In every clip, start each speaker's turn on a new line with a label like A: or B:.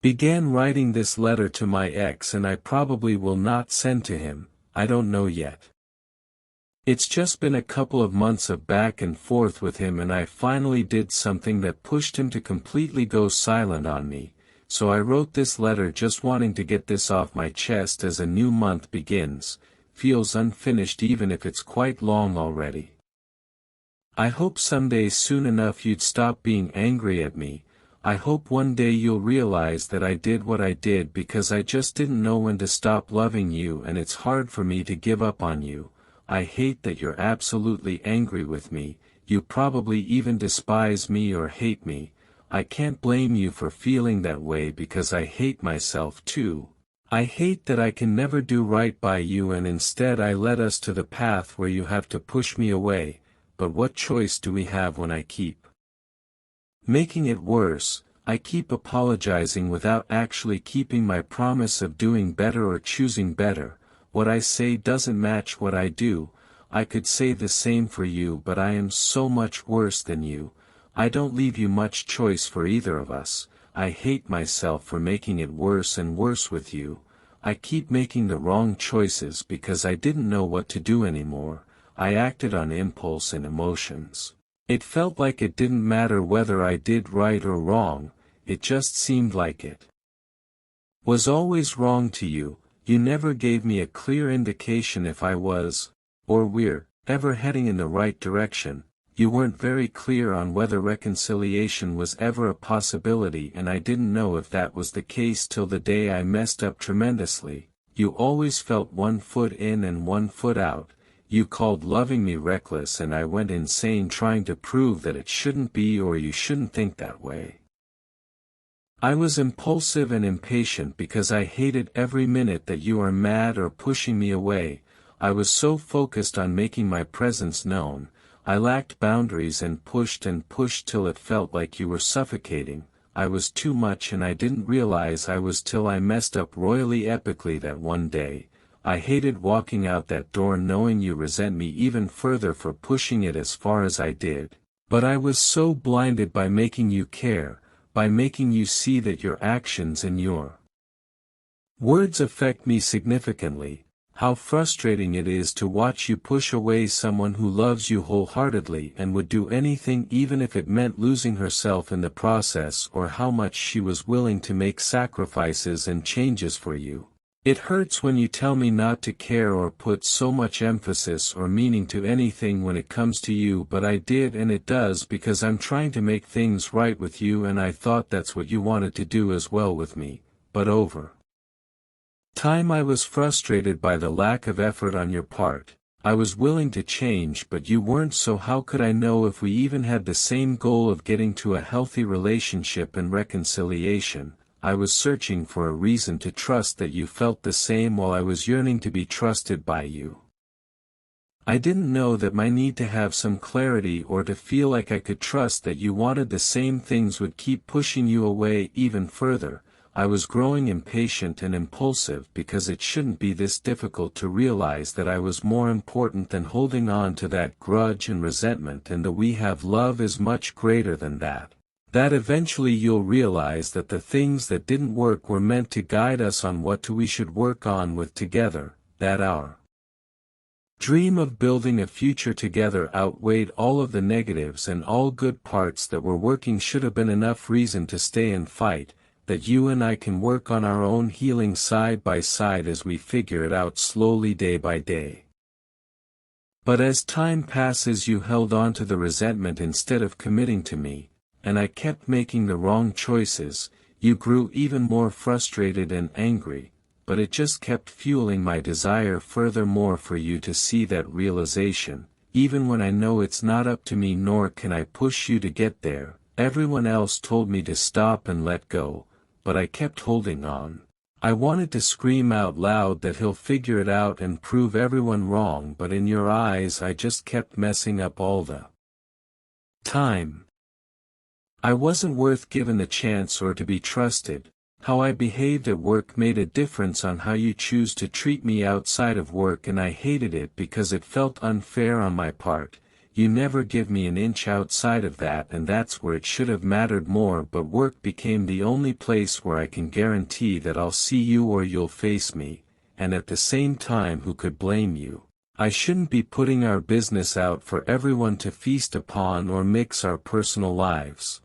A: Began writing this letter to my ex, and I probably will not send to him, I don't know yet. It's just been a couple of months of back and forth with him, and I finally did something that pushed him to completely go silent on me, so I wrote this letter just wanting to get this off my chest as a new month begins. Feels unfinished even if it's quite long already. I hope someday soon enough you'd stop being angry at me. I hope one day you'll realize that I did what I did because I just didn't know when to stop loving you, and it's hard for me to give up on you. I hate that you're absolutely angry with me. You probably even despise me or hate me. I can't blame you for feeling that way because I hate myself too. I hate that I can never do right by you, and instead I led us to the path where you have to push me away. But what choice do we have when I keep making it worse? I keep apologizing without actually keeping my promise of doing better or choosing better. What I say doesn't match what I do. I could say the same for you, but I am so much worse than you. I don't leave you much choice for either of us. I hate myself for making it worse and worse with you. I keep making the wrong choices because I didn't know what to do anymore. I acted on impulse and emotions. It felt like it didn't matter whether I did right or wrong, it just seemed like it was always wrong to you. You never gave me a clear indication if I was, or we're, ever heading in the right direction. You weren't very clear on whether reconciliation was ever a possibility, and I didn't know if that was the case till the day I messed up tremendously. You always felt 1 foot in and 1 foot out. You called loving me reckless, and I went insane trying to prove that it shouldn't be, or you shouldn't think that way. I was impulsive and impatient because I hated every minute that you are mad or pushing me away. I was so focused on making my presence known. I lacked boundaries and pushed till it felt like you were suffocating. I was too much, and I didn't realize I was till I messed up royally epically that one day. I hated walking out that door knowing you resent me even further for pushing it as far as I did. But I was so blinded by making you care, by making you see that your actions and your words affect me significantly. How frustrating it is to watch you push away someone who loves you wholeheartedly and would do anything even if it meant losing herself in the process, or how much she was willing to make sacrifices and changes for you. It hurts when you tell me not to care or put so much emphasis or meaning to anything when it comes to you, but I did, and it does because I'm trying to make things right with you, and I thought that's what you wanted to do as well with me. But over time I was frustrated by the lack of effort on your part. I was willing to change, but you weren't, so how could I know if we even had the same goal of getting to a healthy relationship and reconciliation? I was searching for a reason to trust that you felt the same while I was yearning to be trusted by you. I didn't know that my need to have some clarity or to feel like I could trust that you wanted the same things would keep pushing you away even further. I was growing impatient and impulsive because it shouldn't be this difficult to realize that I was more important than holding on to that grudge and resentment, and that we have love is much greater than that. That eventually you'll realize that the things that didn't work were meant to guide us on what we should work on with together, that our dream of building a future together outweighed all of the negatives, and all good parts that were working should have been enough reason to stay and fight, that you and I can work on our own healing side by side as we figure it out slowly day by day. But as time passes you held on to the resentment instead of committing to me, and I kept making the wrong choices. You grew even more frustrated and angry, but it just kept fueling my desire furthermore for you to see that realization, even when I know it's not up to me nor can I push you to get there. Everyone else told me to stop and let go, but I kept holding on. I wanted to scream out loud that he'll figure it out and prove everyone wrong, but in your eyes I just kept messing up all the time. I wasn't worth given the chance or to be trusted. How I behaved at work made a difference on how you choose to treat me outside of work, and I hated it because it felt unfair on my part. you never give me an inch outside of that, and that's where it should have mattered more, but work became the only place where I can guarantee that I'll see you or you'll face me, and at the same time who could blame you? I shouldn't be putting our business out for everyone to feast upon or mix our personal lives.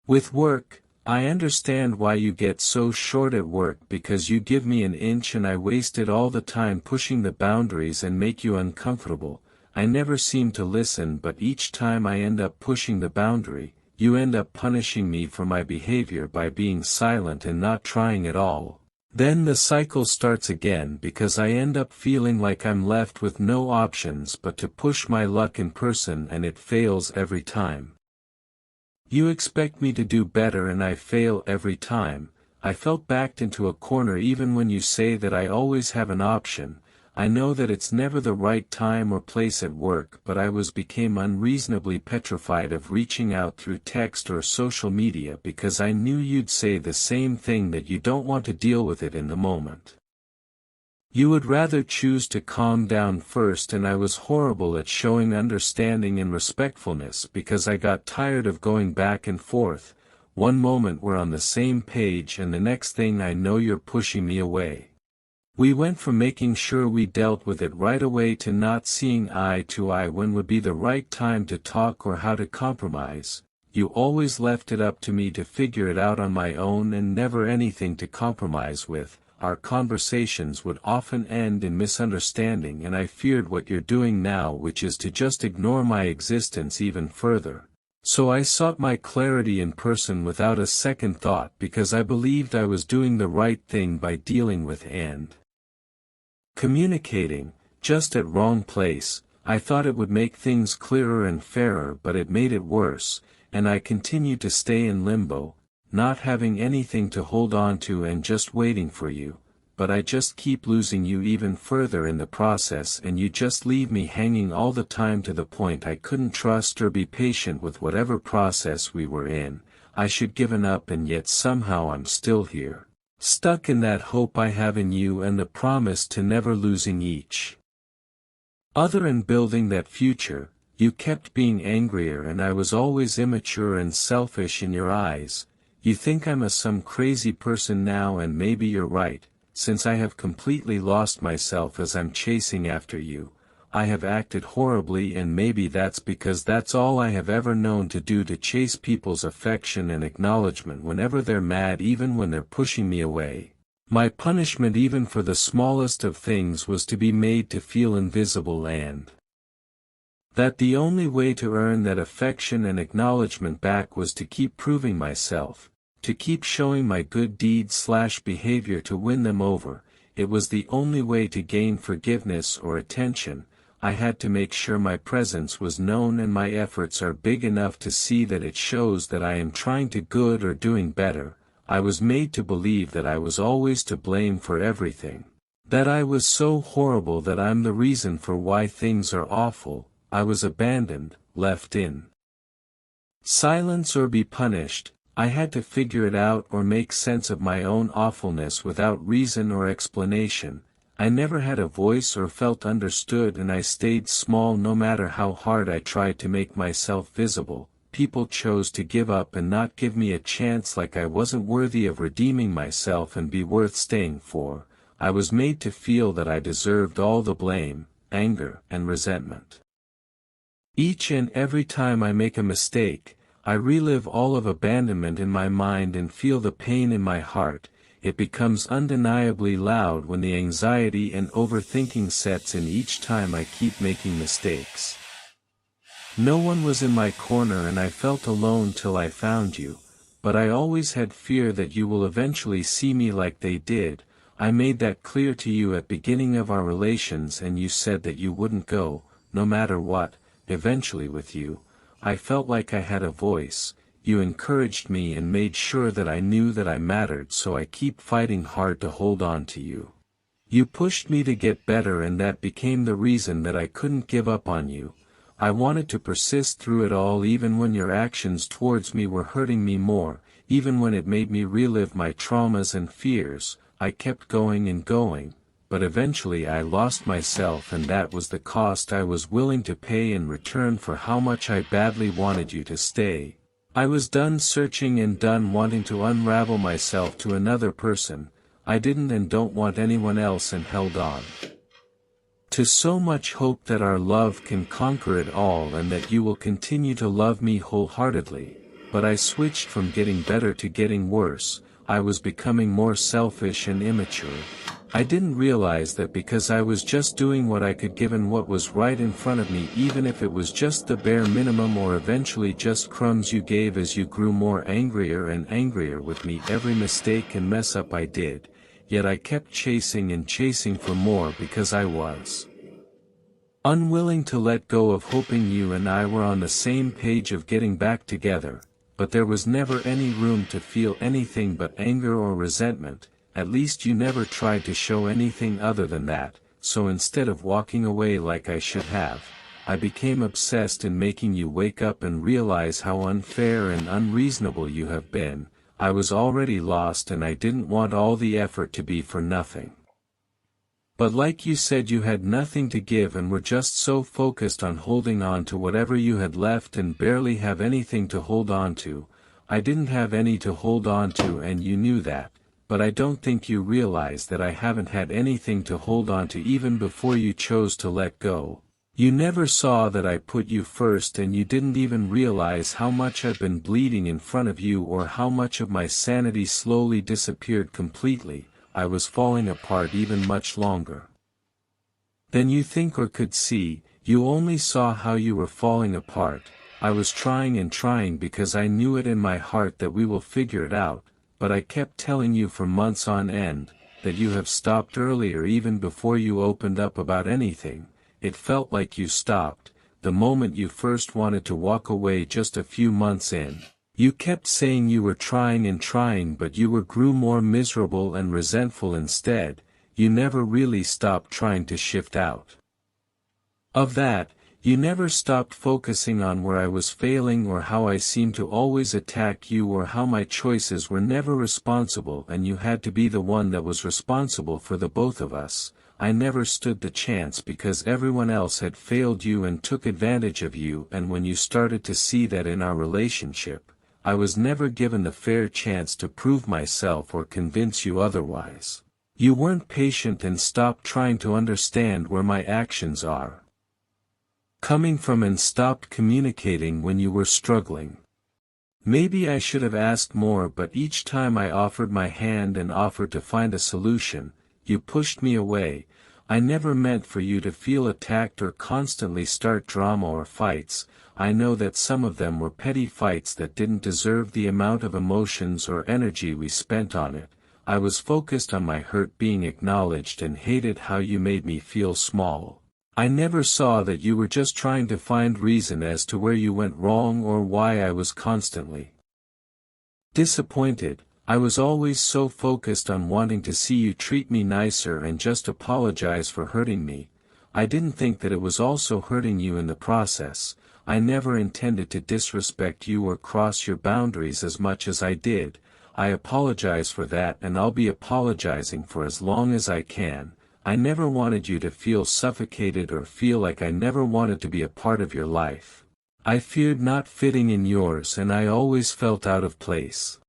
A: With work, I understand why you get so short at work, because you give me an inch and I waste it all the time pushing the boundaries and make you uncomfortable. I never seem to listen, but each time I end up pushing the boundary, you end up punishing me for my behavior by being silent and not trying at all. Then the cycle starts again, because I end up feeling like I'm left with no options but to push my luck in person, and it fails every time. You expect me to do better and I fail every time. I felt backed into a corner even when you say that I always have an option. I know that it's never the right time or place at work, but I became unreasonably petrified of reaching out through text or social media because I knew you'd say the same thing, that you don't want to deal with it in the moment. You would rather choose to calm down first, and I was horrible at showing understanding and respectfulness because I got tired of going back and forth. One moment we're on the same page and the next thing I know you're pushing me away. We went from making sure we dealt with it right away to not seeing eye to eye when would be the right time to talk or how to compromise. You always left it up to me to figure it out on my own and never anything to compromise with. Our conversations would often end in misunderstanding, and I feared what you're doing now, which is to just ignore my existence even further. So I sought my clarity in person without a second thought, because I believed I was doing the right thing by dealing with and communicating, just at wrong place. I thought it would make things clearer and fairer, but it made it worse, and I continued to stay in limbo, not having anything to hold on to and just waiting for you. But I just keep losing you even further in the process, and you just leave me hanging all the time, to the point I couldn't trust or be patient with whatever process we were in. I should given up, and yet somehow I'm still here, stuck in that hope I have in you and the promise to never losing each other and building that future. You kept being angrier, and I was always immature and selfish in your eyes. You think I'm some crazy person now, and maybe you're right. Since I have completely lost myself as I'm chasing after you, I have acted horribly, and maybe that's because that's all I have ever known to do, to chase people's affection and acknowledgement whenever they're mad, even when they're pushing me away. My punishment, even for the smallest of things, was to be made to feel invisible, and that the only way to earn that affection and acknowledgement back was to keep proving myself, to keep showing my good deeds/behavior to win them over. It was the only way to gain forgiveness or attention. I had to make sure my presence was known, and my efforts are big enough to see that it shows that I am trying to good or doing better. I was made to believe that I was always to blame for everything, that I was so horrible that I'm the reason for why things are awful. I was abandoned, left in silence or be punished. I had to figure it out or make sense of my own awfulness without reason or explanation. I never had a voice or felt understood, and I stayed small no matter how hard I tried to make myself visible. People chose to give up and not give me a chance, like I wasn't worthy of redeeming myself and be worth staying for. I was made to feel that I deserved all the blame, anger, and resentment. Each and every time I make a mistake, I relive all of abandonment in my mind and feel the pain in my heart. It becomes undeniably loud when the anxiety and overthinking sets in each time I keep making mistakes. No one was in my corner, and I felt alone till I found you, but I always had fear that you will eventually see me like they did. I made that clear to you at beginning of our relations, and you said that you wouldn't go, no matter what, eventually with you. I felt like I had a voice. You encouraged me and made sure that I knew that I mattered, so I keep fighting hard to hold on to you. You pushed me to get better, and that became the reason that I couldn't give up on you. I wanted to persist through it all, even when your actions towards me were hurting me more, even when it made me relive my traumas and fears. I kept going and going, but eventually I lost myself, and that was the cost I was willing to pay in return for how much I badly wanted you to stay. I was done searching and done wanting to unravel myself to another person. I didn't and don't want anyone else, and held on to so much hope that our love can conquer it all and that you will continue to love me wholeheartedly. But I switched from getting better to getting worse. I was becoming more selfish and immature. I didn't realize that because I was just doing what I could given what was right in front of me, even if it was just the bare minimum or eventually just crumbs you gave, as you grew more angrier and angrier with me every mistake and mess up I did. Yet I kept chasing and chasing for more because I was unwilling to let go of hoping you and I were on the same page of getting back together. But there was never any room to feel anything but anger or resentment. At least you never tried to show anything other than that. So instead of walking away like I should have, I became obsessed in making you wake up and realize how unfair and unreasonable you have been. I was already lost, and I didn't want all the effort to be for nothing. But like you said, you had nothing to give and were just so focused on holding on to whatever you had left and barely have anything to hold on to. I didn't have any to hold on to, and you knew that, but I don't think you realize that I haven't had anything to hold on to even before you chose to let go. You never saw that I put you first, and you didn't even realize how much I've been bleeding in front of you, or how much of my sanity slowly disappeared completely. I was falling apart even much longer than you think or could see. You only saw how you were falling apart. I was trying and trying because I knew it in my heart that we will figure it out, but I kept telling you for months on end that you have stopped earlier, even before you opened up about anything. It felt like you stopped the moment you first wanted to walk away just a few months in. You kept saying you were trying and trying, but you grew more miserable and resentful instead. You never really stopped trying to shift out of that. You never stopped focusing on where I was failing, or how I seemed to always attack you, or how my choices were never responsible and you had to be the one that was responsible for the both of us. I never stood the chance because everyone else had failed you and took advantage of you, and when you started to see that in our relationship, I was never given the fair chance to prove myself or convince you otherwise. You weren't patient and stopped trying to understand where my actions are coming from, and stopped communicating when you were struggling. Maybe I should have asked more, but each time I offered my hand and offered to find a solution, you pushed me away. I never meant for you to feel attacked or constantly start drama or fights. I know that some of them were petty fights that didn't deserve the amount of emotions or energy we spent on it. I was focused on my hurt being acknowledged and hated how you made me feel small. I never saw that you were just trying to find reason as to where you went wrong or why I was constantly disappointed. I was always so focused on wanting to see you treat me nicer and just apologize for hurting me. I didn't think that it was also hurting you in the process. I never intended to disrespect you or cross your boundaries as much as I did. I apologize for that, and I'll be apologizing for as long as I can. I never wanted you to feel suffocated or feel like I never wanted to be a part of your life. I feared not fitting in yours, and I always felt out of place.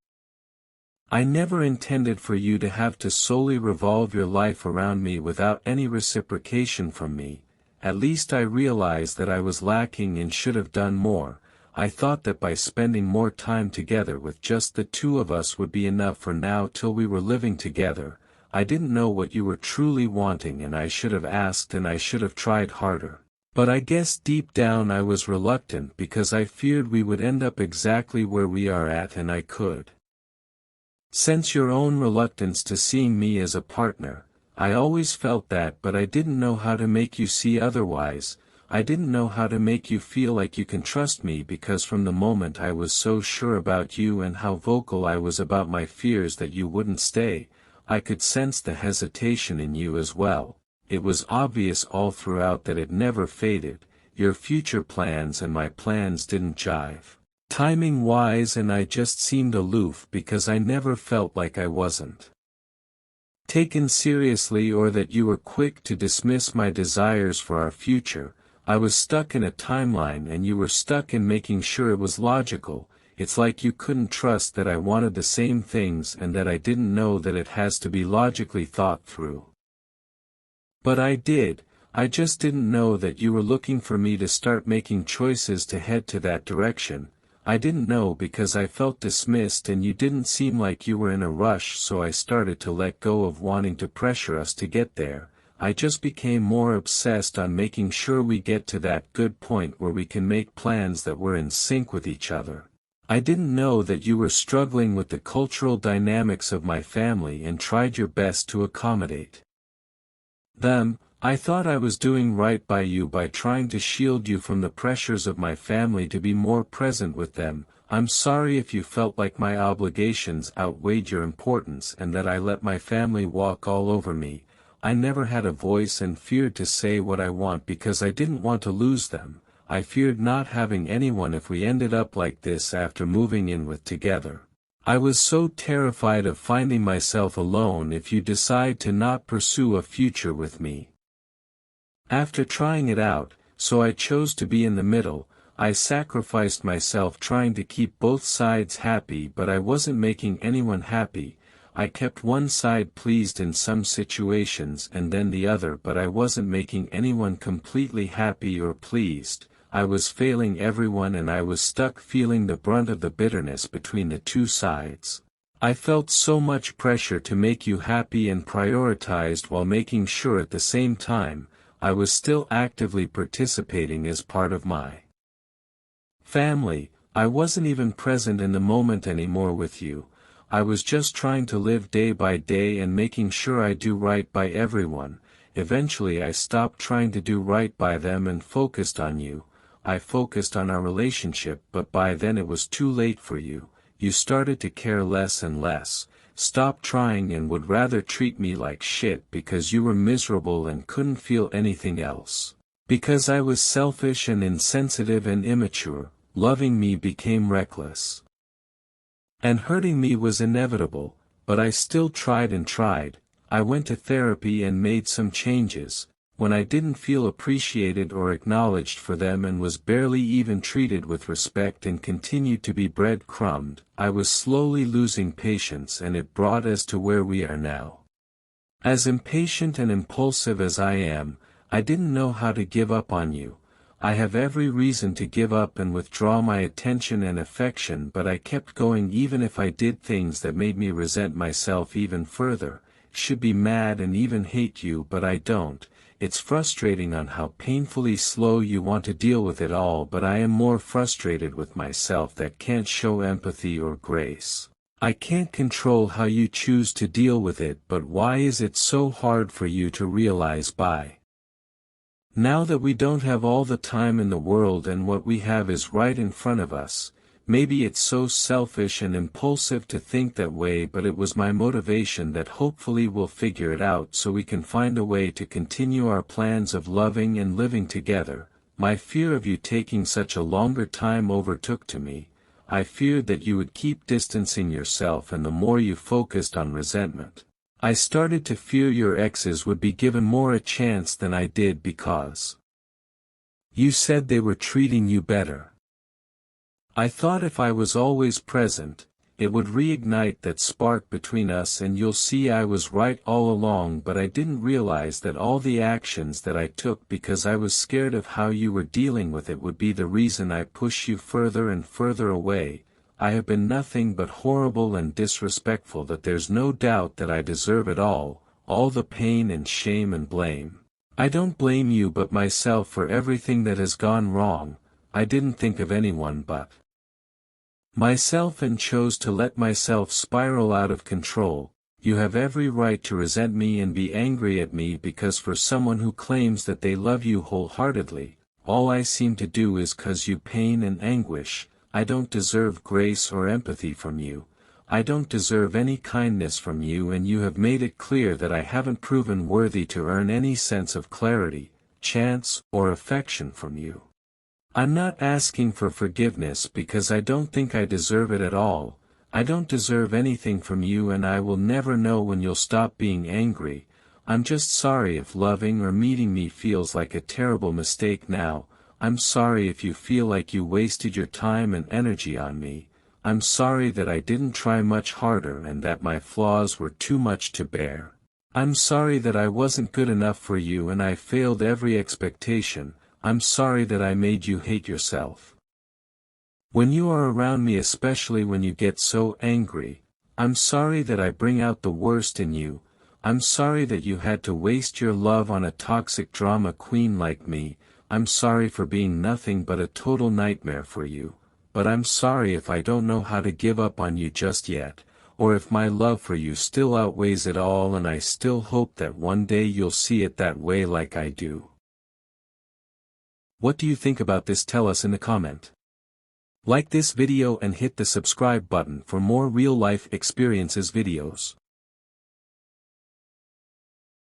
A: I never intended for you to have to solely revolve your life around me without any reciprocation from me. At least I realized that I was lacking and should have done more. I thought that by spending more time together with just the two of us would be enough for now till we were living together. I didn't know what you were truly wanting, and I should have asked and I should have tried harder. But I guess deep down I was reluctant because I feared we would end up exactly where we are at, and I could sense your own reluctance to seeing me as a partner. I always felt that, but I didn't know how to make you see otherwise. I didn't know how to make you feel like you can trust me, because from the moment I was so sure about you and how vocal I was about my fears that you wouldn't stay, I could sense the hesitation in you as well. It was obvious all throughout that it never faded. Your future plans and my plans didn't jive timing-wise, and I just seemed aloof because I never felt like I wasn't taken seriously or that you were quick to dismiss my desires for our future. I was stuck in a timeline and you were stuck in making sure it was logical. It's like you couldn't trust that I wanted the same things and that I didn't know that it has to be logically thought through. But I did. I just didn't know that you were looking for me to start making choices to head to that direction. I didn't know because I felt dismissed and you didn't seem like you were in a rush, so I started to let go of wanting to pressure us to get there. I just became more obsessed on making sure we get to that good point where we can make plans that were in sync with each other. I didn't know that you were struggling with the cultural dynamics of my family and tried your best to accommodate them. I thought I was doing right by you by trying to shield you from the pressures of my family to be more present with them. I'm sorry if you felt like my obligations outweighed your importance and that I let my family walk all over me. I never had a voice and feared to say what I want because I didn't want to lose them. I feared not having anyone if we ended up like this after moving in with together. I was so terrified of finding myself alone if you decide to not pursue a future with me. After trying it out, so I chose to be in the middle. I sacrificed myself trying to keep both sides happy, but I wasn't making anyone happy. I kept one side pleased in some situations and then the other, but I wasn't making anyone completely happy or pleased. I was failing everyone and I was stuck feeling the brunt of the bitterness between the two sides. I felt so much pressure to make you happy and prioritized while making sure at the same time I was still actively participating as part of my family. I wasn't even present in the moment anymore with you. I was just trying to live day by day and making sure I do right by everyone. Eventually I stopped trying to do right by them and focused on you. I focused on our relationship, but by then it was too late for you. You started to care less and less, stopped trying and would rather treat me like shit because you were miserable and couldn't feel anything else. Because I was selfish and insensitive and immature, loving me became reckless. And hurting me was inevitable, but I still tried and tried. I went to therapy and made some changes. When I didn't feel appreciated or acknowledged for them and was barely even treated with respect and continued to be breadcrumbed, I was slowly losing patience, and it brought us to where we are now. As impatient and impulsive as I am, I didn't know how to give up on you. I have every reason to give up and withdraw my attention and affection, but I kept going even if I did things that made me resent myself even further, should be mad and even hate you, but I don't. It's frustrating on how painfully slow you want to deal with it all, but I am more frustrated with myself that can't show empathy or grace. I can't control how you choose to deal with it, but why is it so hard for you to realize by now that we don't have all the time in the world and what we have is right in front of us? Maybe it's so selfish and impulsive to think that way, but it was my motivation that hopefully we'll figure it out so we can find a way to continue our plans of loving and living together. My fear of you taking such a longer time overtook to me. I feared that you would keep distancing yourself, and the more you focused on resentment, I started to fear your exes would be given more a chance than I did because you said they were treating you better. I thought if I was always present, it would reignite that spark between us, and you'll see I was right all along, but I didn't realize that all the actions that I took because I was scared of how you were dealing with it would be the reason I push you further and further away. I have been nothing but horrible and disrespectful, that there's no doubt that I deserve it all the pain and shame and blame. I don't blame you but myself for everything that has gone wrong. I didn't think of anyone but myself and chose to let myself spiral out of control. You have every right to resent me and be angry at me because for someone who claims that they love you wholeheartedly, all I seem to do is cause you pain and anguish. I don't deserve grace or empathy from you. I don't deserve any kindness from you, and you have made it clear that I haven't proven worthy to earn any sense of clarity, chance, or affection from you. I'm not asking for forgiveness because I don't think I deserve it at all. I don't deserve anything from you and I will never know when you'll stop being angry. I'm just sorry if loving or meeting me feels like a terrible mistake now. I'm sorry if you feel like you wasted your time and energy on me. I'm sorry that I didn't try much harder and that my flaws were too much to bear. I'm sorry that I wasn't good enough for you and I failed every expectation. I'm sorry that I made you hate yourself. When you are around me, especially when you get so angry, I'm sorry that I bring out the worst in you. I'm sorry that you had to waste your love on a toxic drama queen like me. I'm sorry for being nothing but a total nightmare for you. But I'm sorry if I don't know how to give up on you just yet, or if my love for you still outweighs it all, and I still hope that one day you'll see it that way like I do. What do you think about this? Tell us in the comment. Like this video and hit the subscribe button for more real life experiences videos.